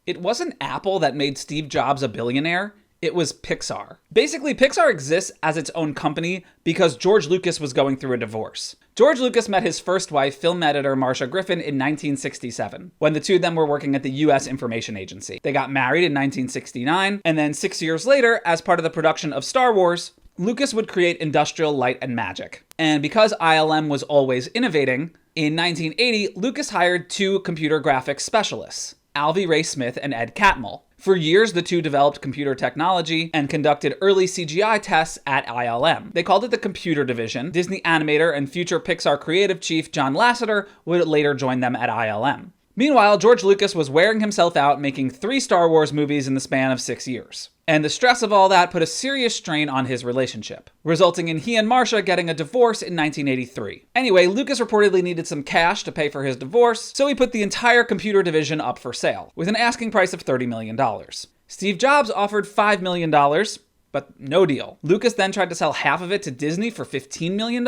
It wasn't Apple that made Steve Jobs a billionaire. It was Pixar. Basically, Pixar exists as its own company because George Lucas was going through a divorce. George Lucas met his first wife, film editor Marcia Griffin, in 1967, when the two of them were working at the U.S. Information Agency. They got married in 1969, and then 6 years later, as part of the production of Star Wars, Lucas would create Industrial Light and Magic. And because ILM was always innovating, in 1980, Lucas hired two computer graphics specialists, Alvy Ray Smith and Ed Catmull. For years, the two developed computer technology and conducted early CGI tests at ILM. They called it the Computer Division. Disney animator and future Pixar creative chief John Lasseter would later join them at ILM. Meanwhile, George Lucas was wearing himself out making 3 Star Wars movies in the span of 6 years. And the stress of all that put a serious strain on his relationship, resulting in he and Marcia getting a divorce in 1983. Anyway, Lucas reportedly needed some cash to pay for his divorce, so he put the entire computer division up for sale, with an asking price of $30 million. Steve Jobs offered $5 million, but no deal. Lucas then tried to sell half of it to Disney for $15 million,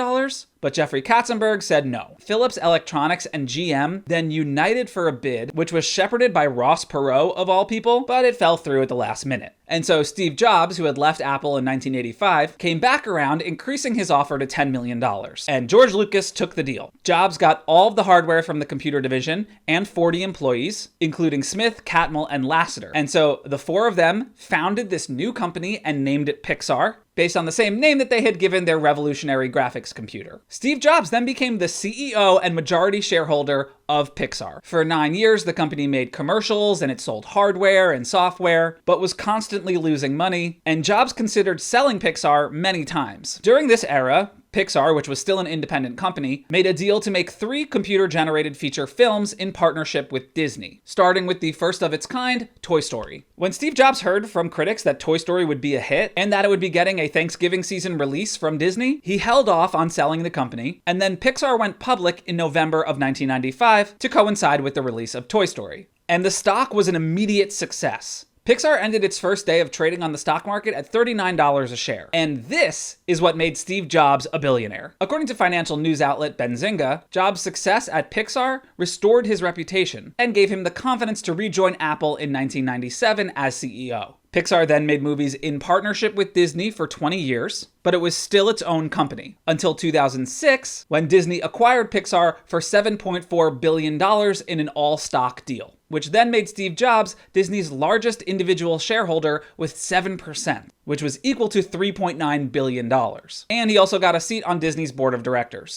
but Jeffrey Katzenberg said no. Philips Electronics and GM then united for a bid, which was shepherded by Ross Perot of all people, but it fell through at the last minute. And so Steve Jobs, who had left Apple in 1985, came back around, increasing his offer to $10 million. And George Lucas took the deal. Jobs got all of the hardware from the computer division and 40 employees, including Smith, Catmull, and Lasseter. And so the 4 of them founded this new company and named it Pixar, based on the same name that they had given their revolutionary graphics computer. Steve Jobs then became the CEO and majority shareholder of Pixar. For 9 years, the company made commercials and it sold hardware and software, but was constantly losing money, and Jobs considered selling Pixar many times. During this era, Pixar, which was still an independent company, made a deal to make 3 computer-generated feature films in partnership with Disney, starting with the first of its kind, Toy Story. When Steve Jobs heard from critics that Toy Story would be a hit and that it would be getting a Thanksgiving season release from Disney, he held off on selling the company, and then Pixar went public in November of 1995 to coincide with the release of Toy Story. And the stock was an immediate success. Pixar ended its first day of trading on the stock market at $39 a share. And this is what made Steve Jobs a billionaire. According to financial news outlet Benzinga, Jobs' success at Pixar restored his reputation and gave him the confidence to rejoin Apple in 1997 as CEO. Pixar then made movies in partnership with Disney for 20 years, but it was still its own company, until 2006, when Disney acquired Pixar for $7.4 billion in an all-stock deal, which then made Steve Jobs Disney's largest individual shareholder with 7%, which was equal to $3.9 billion. And he also got a seat on Disney's board of directors.